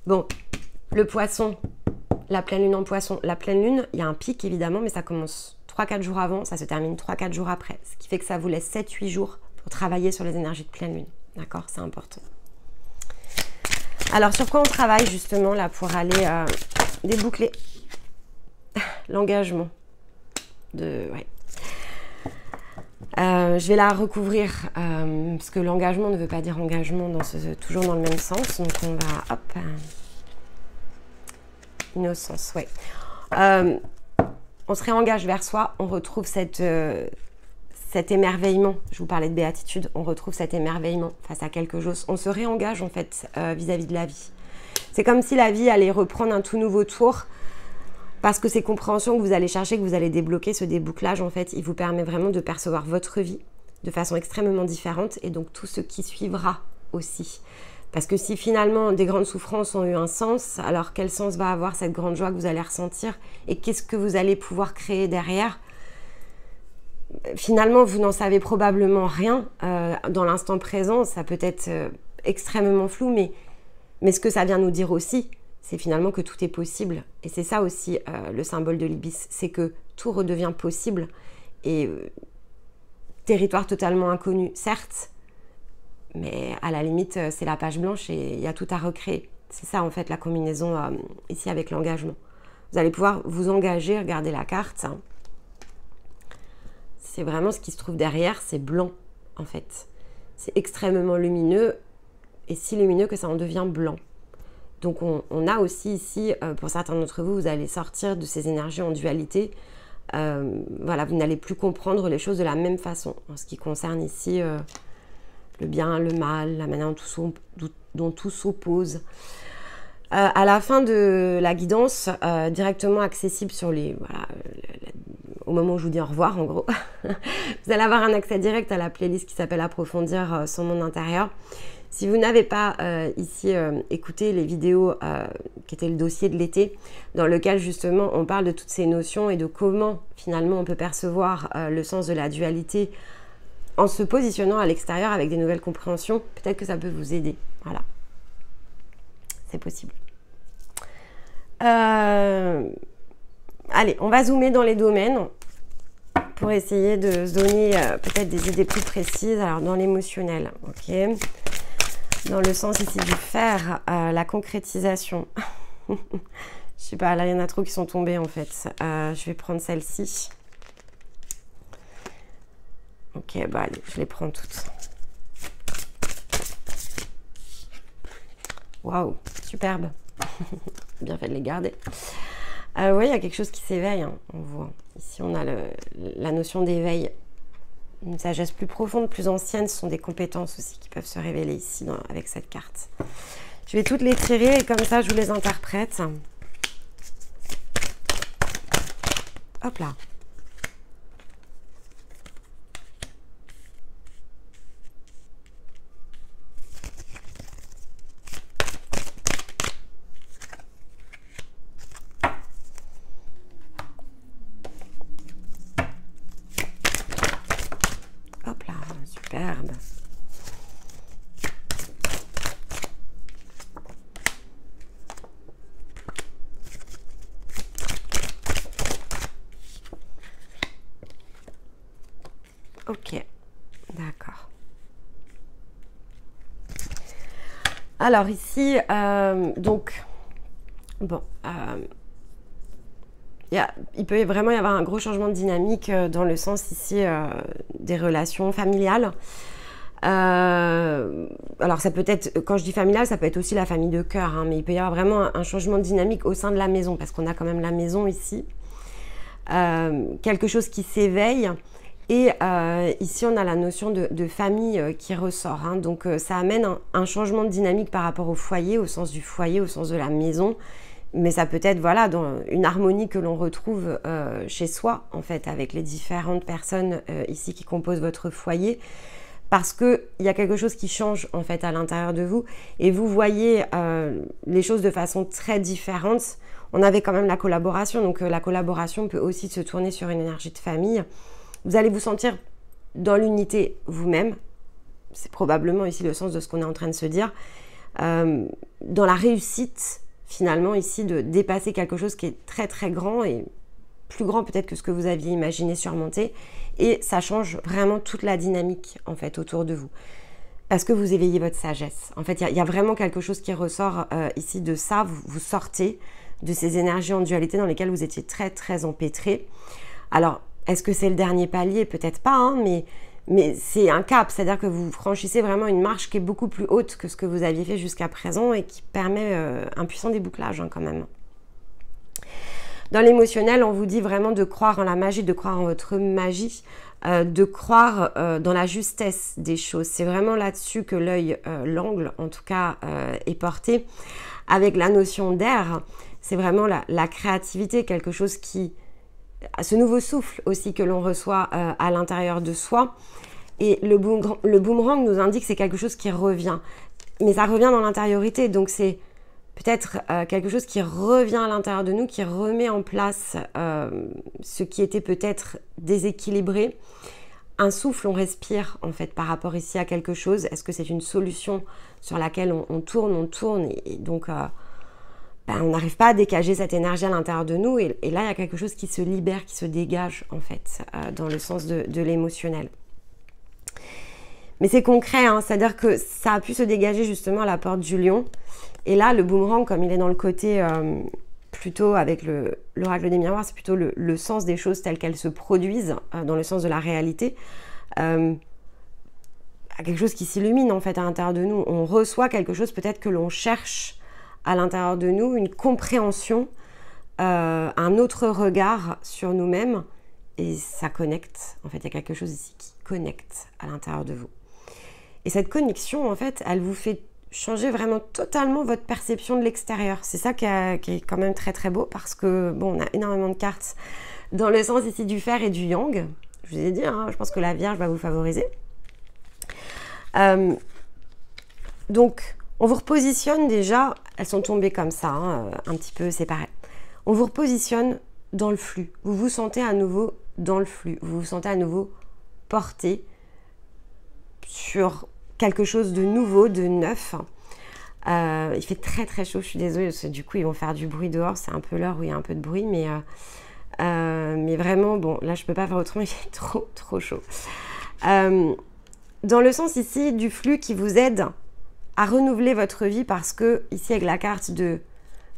Bon, le poisson, la pleine lune en poisson. La pleine lune, il y a un pic, évidemment, mais ça commence 3-4 jours avant, ça se termine 3-4 jours après. Ce qui fait que ça vous laisse 7-8 jours pour travailler sur les énergies de pleine lune. D'accord, c'est important. Alors, sur quoi on travaille justement là pour aller déboucler l'engagement ouais. Je vais la recouvrir parce que l'engagement ne veut pas dire engagement toujours dans le même sens. Donc, on va, hop, innocence, ouais. On se réengage vers soi, on retrouve cet émerveillement, je vous parlais de béatitude, on retrouve cet émerveillement face à quelque chose. On se réengage en fait vis-à-vis de la vie. C'est comme si la vie allait reprendre un tout nouveau tour parce que ces compréhensions que vous allez chercher, que vous allez débloquer, ce débouclage en fait, il vous permet vraiment de percevoir votre vie de façon extrêmement différente et donc tout ce qui suivra aussi. Parce que si finalement des grandes souffrances ont eu un sens, alors quel sens va avoir cette grande joie que vous allez ressentir et qu'est-ce que vous allez pouvoir créer derrière ? Finalement, vous n'en savez probablement rien. Dans l'instant présent, ça peut être extrêmement flou, mais ce que ça vient nous dire aussi, c'est finalement que tout est possible. Et c'est ça aussi le symbole de l'ibis, c'est que tout redevient possible. Et territoire totalement inconnu, certes, mais à la limite, c'est la page blanche et il y a tout à recréer. C'est ça, en fait, la combinaison ici avec l'engagement. Vous allez pouvoir vous engager, regardez la carte. C'est vraiment ce qui se trouve derrière, c'est blanc, en fait. C'est extrêmement lumineux, et si lumineux que ça en devient blanc. Donc, on a aussi ici, pour certains d'entre vous, vous allez sortir de ces énergies en dualité. Voilà, vous n'allez plus comprendre les choses de la même façon. En ce qui concerne ici le bien, le mal, la manière dont tout s'oppose. À la fin de la guidance, directement accessible sur les... Voilà, au moment où je vous dis au revoir, en gros, vous allez avoir un accès direct à la playlist qui s'appelle « Approfondir son monde intérieur ». Si vous n'avez pas ici écouté les vidéos qui étaient le dossier de l'été, dans lequel justement on parle de toutes ces notions et de comment finalement on peut percevoir le sens de la dualité en se positionnant à l'extérieur avec des nouvelles compréhensions, peut-être que ça peut vous aider. Voilà, c'est possible. Allez, on va zoomer dans les domaines pour essayer de se donner peut-être des idées plus précises. Alors, dans l'émotionnel, ok. Dans le sens ici du faire, la concrétisation. Je sais pas, là, il y en a trop qui sont tombés, en fait. Je vais prendre celle-ci. Ok, bah allez, je les prends toutes. Waouh, superbe. Bien fait de les garder. Oui, il y a quelque chose qui s'éveille, hein, on voit. Ici, on a la notion d'éveil. Une sagesse plus profonde, plus ancienne, ce sont des compétences aussi qui peuvent se révéler ici avec cette carte. Je vais toutes les tirer et comme ça, je vous les interprète. Hop là. Hop là, superbe. Ok, d'accord. Alors ici, donc, bon, il peut vraiment y avoir un gros changement de dynamique dans le sens ici des relations familiales. Alors ça peut être, quand je dis familial, ça peut être aussi la famille de cœur, hein, mais il peut y avoir vraiment un changement de dynamique au sein de la maison, parce qu'on a quand même la maison ici. Quelque chose qui s'éveille. Et ici, on a la notion de famille qui ressort. Hein. Donc, ça amène un changement de dynamique par rapport au foyer, au sens du foyer, au sens de la maison. Mais ça peut être, voilà, dans une harmonie que l'on retrouve chez soi, en fait, avec les différentes personnes ici qui composent votre foyer. Parce qu'il y a quelque chose qui change, en fait, à l'intérieur de vous. Et vous voyez les choses de façon très différente. On avait quand même la collaboration. Donc, la collaboration peut aussi se tourner sur une énergie de famille. Vous allez vous sentir dans l'unité vous-même. C'est probablement ici le sens de ce qu'on est en train de se dire. Dans la réussite, finalement, ici, de dépasser quelque chose qui est très, très grand et plus grand peut-être que ce que vous aviez imaginé surmonter. Et ça change vraiment toute la dynamique, en fait, autour de vous. Parce que vous éveillez votre sagesse. En fait, il y a vraiment quelque chose qui ressort ici de ça. Vous sortez de ces énergies en dualité dans lesquelles vous étiez très, très empêtrés. Alors, est-ce que c'est le dernier palier? Peut-être pas, hein, mais c'est un cap, c'est-à-dire que vous franchissez vraiment une marche qui est beaucoup plus haute que ce que vous aviez fait jusqu'à présent et qui permet un puissant débouclage hein, quand même. Dans l'émotionnel, on vous dit vraiment de croire en la magie, de croire en votre magie, de croire dans la justesse des choses. C'est vraiment là-dessus que l'œil, l'angle en tout cas, est porté. Avec la notion d'air, c'est vraiment la créativité, quelque chose qui... ce nouveau souffle aussi que l'on reçoit à l'intérieur de soi. Et le boomerang nous indique que c'est quelque chose qui revient. Mais ça revient dans l'intériorité, donc c'est peut-être quelque chose qui revient à l'intérieur de nous, qui remet en place ce qui était peut-être déséquilibré. Un souffle, on respire en fait par rapport ici à quelque chose. Est-ce que c'est une solution sur laquelle on tourne et donc... on n'arrive pas à dégager cette énergie à l'intérieur de nous et là il y a quelque chose qui se libère, qui se dégage en fait dans le sens de l'émotionnel. Mais c'est concret, hein, c'est-à-dire que ça a pu se dégager justement à la porte du lion et là le boomerang comme il est dans le côté plutôt avec l'oracle des miroirs, c'est plutôt le sens des choses telles qu'elles se produisent dans le sens de la réalité. Quelque chose qui s'illumine en fait à l'intérieur de nous, on reçoit quelque chose peut-être que l'on cherche à l'intérieur de nous, une compréhension, un autre regard sur nous-mêmes et ça connecte. En fait, il y a quelque chose ici qui connecte à l'intérieur de vous. Et cette connexion, en fait, elle vous fait changer vraiment totalement votre perception de l'extérieur. C'est ça qui est quand même très très beau parce que, bon, on a énormément de cartes dans le sens ici du fer et du yang. Je vous ai dit, hein, je pense que la Vierge va vous favoriser. Donc, on vous repositionne déjà, elles sont tombées comme ça, hein, un petit peu séparées. On vous repositionne dans le flux. Vous vous sentez à nouveau dans le flux. Vous vous sentez à nouveau porté sur quelque chose de nouveau, de neuf. Il fait très très chaud, je suis désolée, parce que du coup ils vont faire du bruit dehors. C'est un peu l'heure où il y a un peu de bruit, mais vraiment, bon, là je peux pas faire autrement, il fait trop trop chaud. Dans le sens ici du flux qui vous aide à renouveler votre vie parce que ici avec la carte de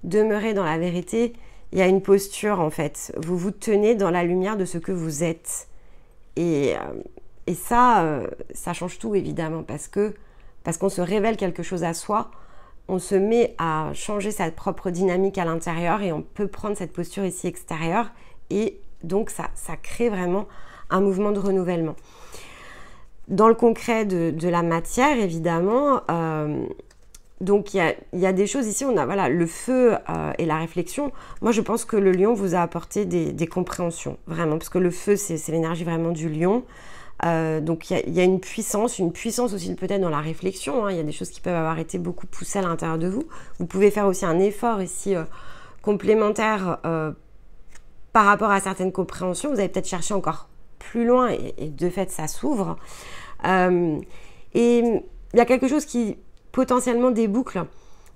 demeurer dans la vérité, il y a une posture en fait. Vous vous tenez dans la lumière de ce que vous êtes. Et ça, ça change tout évidemment parce qu'on se révèle quelque chose à soi, on se met à changer sa propre dynamique à l'intérieur et on peut prendre cette posture ici extérieure et donc ça crée vraiment un mouvement de renouvellement. Dans le concret de la matière, évidemment, donc il y a des choses ici, on a voilà, le feu et la réflexion. Moi, je pense que le lion vous a apporté des compréhensions, vraiment, parce que le feu, c'est l'énergie vraiment du lion. Donc il y a une puissance aussi peut-être dans la réflexion. Hein. Il y a des choses qui peuvent avoir été beaucoup poussées à l'intérieur de vous. Vous pouvez faire aussi un effort ici complémentaire par rapport à certaines compréhensions. Vous allez peut-être chercher encore plus loin et de fait ça s'ouvre. Et il y a quelque chose qui potentiellement déboucle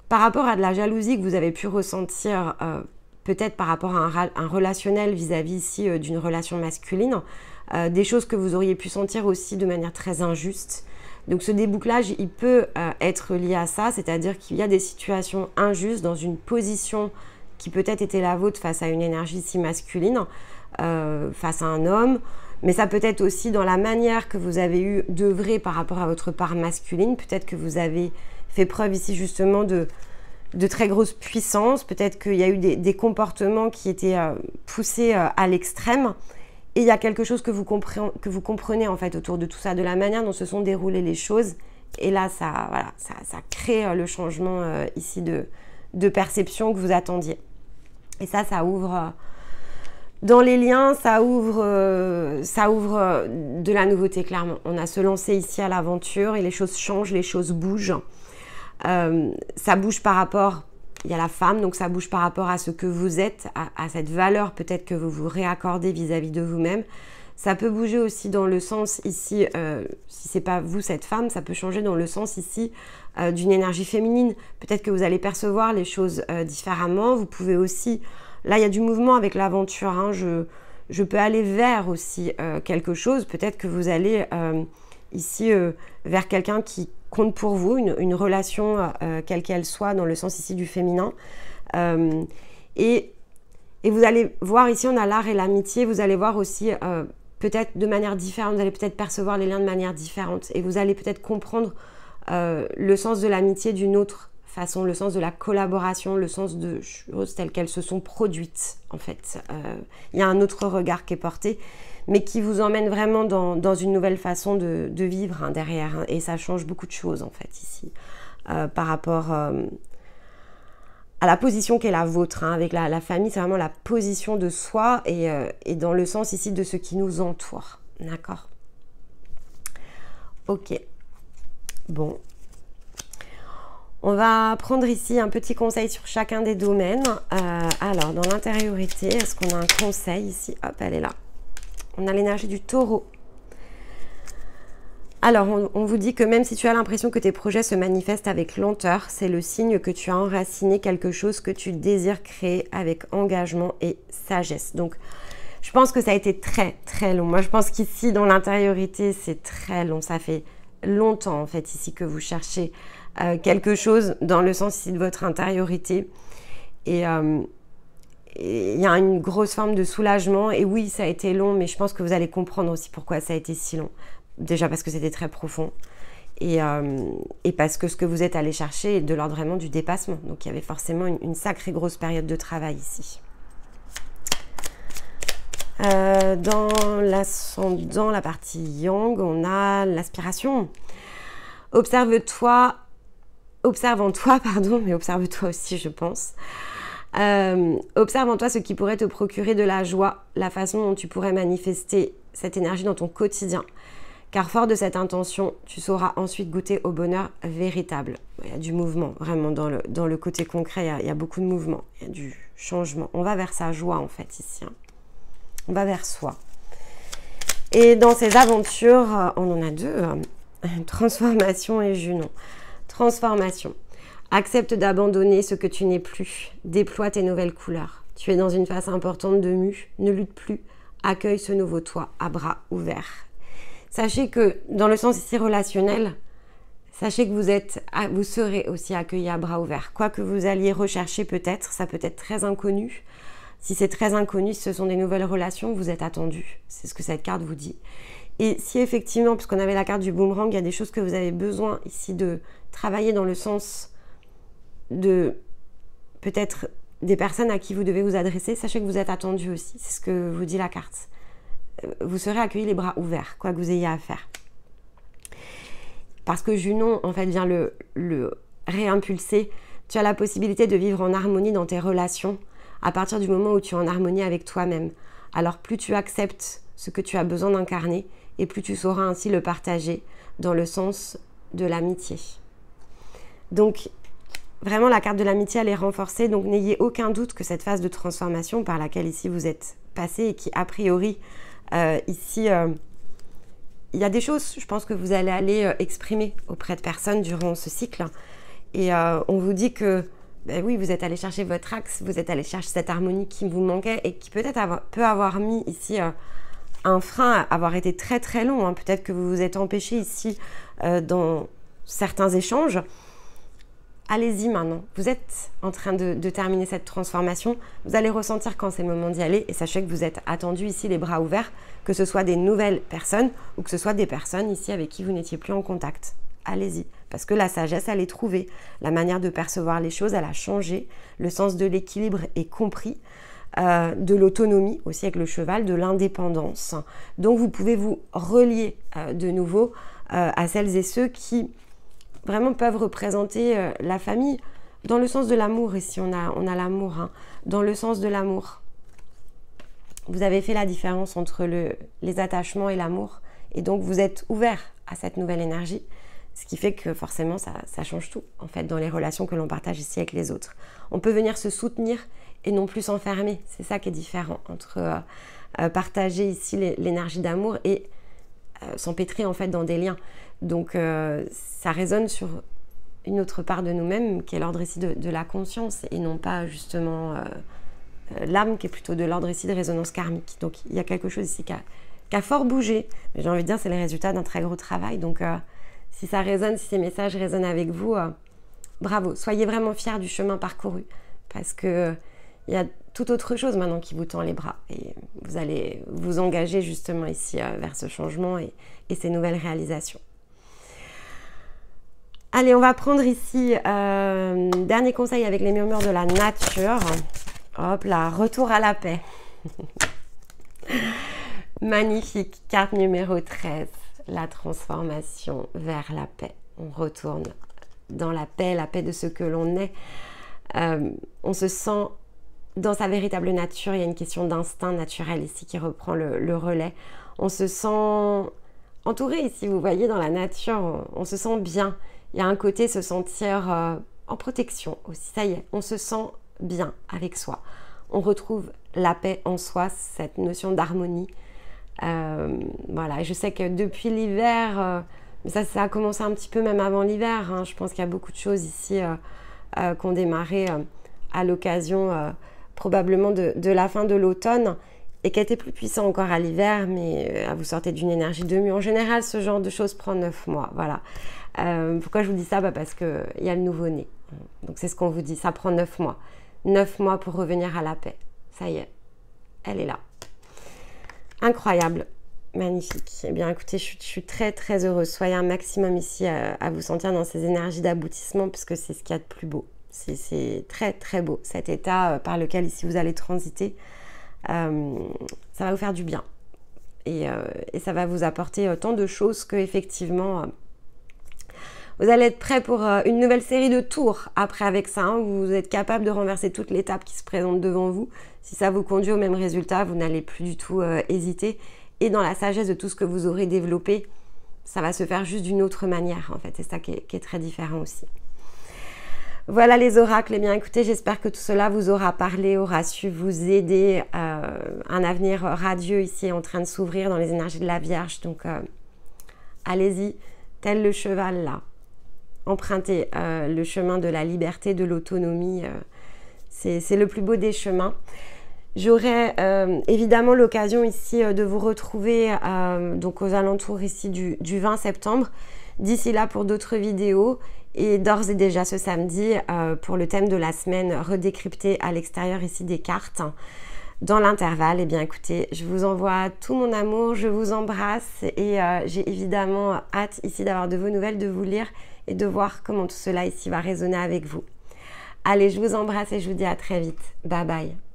par rapport à de la jalousie que vous avez pu ressentir peut-être par rapport à un relationnel vis-à-vis ici d'une relation masculine, des choses que vous auriez pu sentir aussi de manière très injuste. Donc ce débouclage, il peut être lié à ça, c'est-à-dire qu'il y a des situations injustes dans une position qui peut-être était la vôtre face à une énergie si masculine, face à un homme, mais ça peut être aussi dans la manière que vous avez eu d'œuvrer par rapport à votre part masculine. Peut-être que vous avez fait preuve ici justement de très grosse puissance, peut-être qu'il y a eu des comportements qui étaient poussés à l'extrême. Et il y a quelque chose que vous comprenez en fait autour de tout ça, de la manière dont se sont déroulées les choses. Et là, ça crée le changement ici de perception que vous attendiez. Et ça ouvre dans les liens, ça ouvre de la nouveauté clairement. On a se lancer ici à l'aventure et les choses changent, les choses bougent. Ça bouge par rapport, il y a la femme, donc ça bouge par rapport à ce que vous êtes, à cette valeur peut-être que vous vous réaccordez vis-à-vis de vous-même. Ça peut bouger aussi dans le sens ici, si c'est pas vous cette femme, ça peut changer dans le sens ici d'une énergie féminine. Peut-être que vous allez percevoir les choses différemment. Vous pouvez aussi, là il y a du mouvement avec l'aventure, hein, je peux aller vers aussi quelque chose. Peut-être que vous allez ici vers quelqu'un qui compte pour vous, une relation quelle qu'elle soit dans le sens ici du féminin. Et vous allez voir ici, on a l'art et l'amitié, vous allez voir aussi peut-être de manière différente, vous allez peut-être percevoir les liens de manière différente et vous allez peut-être comprendre le sens de l'amitié d'une autre façon, le sens de la collaboration, le sens de choses telles qu'elles se sont produites en fait. Il y a un autre regard qui est porté, mais qui vous emmène vraiment dans une nouvelle façon de vivre hein, derrière. Hein, et ça change beaucoup de choses en fait ici par rapport à la position qui est la vôtre. Hein, avec la famille, c'est vraiment la position de soi et dans le sens ici de ce qui nous entoure. D'accord? Ok. Bon. On va prendre ici un petit conseil sur chacun des domaines. Alors, dans l'intériorité, est-ce qu'on a un conseil ici? Hop, elle est là. On a l'énergie du taureau. Alors, on vous dit que même si tu as l'impression que tes projets se manifestent avec lenteur, c'est le signe que tu as enraciné quelque chose que tu désires créer avec engagement et sagesse. Donc, je pense que ça a été très, très long. Moi, je pense qu'ici, dans l'intériorité, c'est très long. Ça fait longtemps, en fait, ici, que vous cherchez quelque chose dans le sens ici de votre intériorité. Et il y a une grosse forme de soulagement. Et oui, ça a été long, mais je pense que vous allez comprendre aussi pourquoi ça a été si long. Déjà parce que c'était très profond. Et parce que ce que vous êtes allé chercher est de l'ordre vraiment du dépassement. Donc, il y avait forcément une sacrée grosse période de travail ici. Dans l'ascendant, la partie yang, on a l'aspiration. Observe-toi, mais observe-toi aussi, je pense. Observe en toi ce qui pourrait te procurer de la joie, la façon dont tu pourrais manifester cette énergie dans ton quotidien. Car fort de cette intention, tu sauras ensuite goûter au bonheur véritable. Il y a du mouvement, vraiment, dans le côté concret, il y a beaucoup de mouvement, il y a du changement. On va vers sa joie, en fait, ici. Hein. On va vers soi. Et dans ces aventures, on en a deux, transformation et Junon. Transformation. Accepte d'abandonner ce que tu n'es plus. Déploie tes nouvelles couleurs. Tu es dans une phase importante de mue. Ne lutte plus. Accueille ce nouveau toi à bras ouverts. Sachez que dans le sens ici relationnel, sachez que vous serez aussi accueillis à bras ouverts. Quoi que vous alliez rechercher peut-être, ça peut être très inconnu. Si c'est très inconnu, si ce sont des nouvelles relations, vous êtes attendu. C'est ce que cette carte vous dit. Et si effectivement, puisqu'on avait la carte du boomerang, il y a des choses que vous avez besoin ici de travailler dans le sens de peut-être des personnes à qui vous devez vous adresser, sachez que vous êtes attendu aussi. C'est ce que vous dit la carte. Vous serez accueillis les bras ouverts, quoi que vous ayez à faire. Parce que Junon, en fait, vient le réimpulser. Tu as la possibilité de vivre en harmonie dans tes relations à partir du moment où tu es en harmonie avec toi-même. Alors plus tu acceptes ce que tu as besoin d'incarner et plus tu sauras ainsi le partager dans le sens de l'amitié. Donc vraiment la carte de l'amitié elle est renforcée, donc n'ayez aucun doute que cette phase de transformation par laquelle ici vous êtes passé et qui a priori Ici, il y a des choses, je pense, que vous allez aller exprimer auprès de personnes durant ce cycle. Et on vous dit que, ben oui, vous êtes allé chercher votre axe, vous êtes allé chercher cette harmonie qui vous manquait et qui peut-être peut avoir mis ici un frein, avoir été très très long. Hein. Peut-être que vous vous êtes empêché ici dans certains échanges. Allez-y maintenant, vous êtes en train de terminer cette transformation, vous allez ressentir quand c'est le moment d'y aller et sachez que vous êtes attendu ici les bras ouverts, que ce soit des nouvelles personnes ou que ce soit des personnes ici avec qui vous n'étiez plus en contact. Allez-y, parce que la sagesse, elle est trouvée, la manière de percevoir les choses, elle a changé, le sens de l'équilibre est compris, de l'autonomie aussi avec le cheval, de l'indépendance. Donc vous pouvez vous relier de nouveau à celles et ceux qui vraiment peuvent représenter la famille dans le sens de l'amour. Ici, on a l'amour, hein, dans le sens de l'amour. Vous avez fait la différence entre les attachements et l'amour. Et donc, vous êtes ouvert à cette nouvelle énergie. Ce qui fait que forcément, ça change tout, en fait, dans les relations que l'on partage ici avec les autres. On peut venir se soutenir et non plus s'enfermer. C'est ça qui est différent entre partager ici l'énergie d'amour et s'empêtrer, en fait, dans des liens. Donc, ça résonne sur une autre part de nous-mêmes qui est l'ordre ici de la conscience et non pas justement l'âme qui est plutôt de l'ordre ici de résonance karmique. Donc, il y a quelque chose ici qui a fort bougé. Mais j'ai envie de dire, c'est le résultat d'un très gros travail. Donc, si ça résonne, si ces messages résonnent avec vous, bravo. Soyez vraiment fiers du chemin parcouru parce que il y a toute autre chose maintenant qui vous tend les bras et vous allez vous engager justement ici vers ce changement et ces nouvelles réalisations. Allez, on va prendre ici dernier conseil avec les murmures de la nature. Hop là, retour à la paix. Magnifique, carte numéro 13, la transformation vers la paix. On retourne dans la paix de ce que l'on est. On se sent dans sa véritable nature. Il y a une question d'instinct naturel ici qui reprend le relais. On se sent entouré ici, vous voyez, dans la nature. On se sent bien. Il y a un côté se sentir en protection aussi. Ça y est, on se sent bien avec soi. On retrouve la paix en soi, cette notion d'harmonie. Voilà, je sais que depuis l'hiver, mais ça a commencé un petit peu même avant l'hiver. Hein, je pense qu'il y a beaucoup de choses ici qui ont démarré à l'occasion probablement de la fin de l'automne et qui étaient plus puissants encore à l'hiver, mais vous sortez d'une énergie de mue. En général, ce genre de choses prend 9 mois. Voilà. Pourquoi je vous dis ça? Parce qu'il y a le nouveau-né. Donc c'est ce qu'on vous dit, ça prend 9 mois. 9 mois pour revenir à la paix. Ça y est, elle est là. Incroyable, magnifique. Eh bien écoutez, je suis très très heureuse. Soyez un maximum ici à vous sentir dans ces énergies d'aboutissement puisque c'est ce qu'il y a de plus beau. C'est très très beau, cet état par lequel ici vous allez transiter. Ça va vous faire du bien. Et ça va vous apporter tant de choses que effectivement vous allez être prêt pour une nouvelle série de tours après avec ça, hein, où vous êtes capable de renverser toute l'étape qui se présente devant vous. Si ça vous conduit au même résultat, vous n'allez plus du tout hésiter. Et dans la sagesse de tout ce que vous aurez développé, ça va se faire juste d'une autre manière en fait. C'est ça qui est très différent aussi. Voilà les oracles. Eh bien écoutez, j'espère que tout cela vous aura parlé, aura su vous aider. Un avenir radieux ici est en train de s'ouvrir dans les énergies de la Vierge. Donc allez-y, tel le cheval là. Empruntez le chemin de la liberté, de l'autonomie. C'est le plus beau des chemins. J'aurai évidemment l'occasion ici de vous retrouver donc aux alentours ici du 20 septembre. D'ici là pour d'autres vidéos. Et d'ores et déjà ce samedi pour le thème de la semaine redécrypté à l'extérieur ici des cartes. Dans l'intervalle, eh bien écoutez, je vous envoie tout mon amour, je vous embrasse et j'ai évidemment hâte ici d'avoir de vos nouvelles, de vous lire et de voir comment tout cela ici va résonner avec vous. Allez, je vous embrasse et je vous dis à très vite. Bye bye.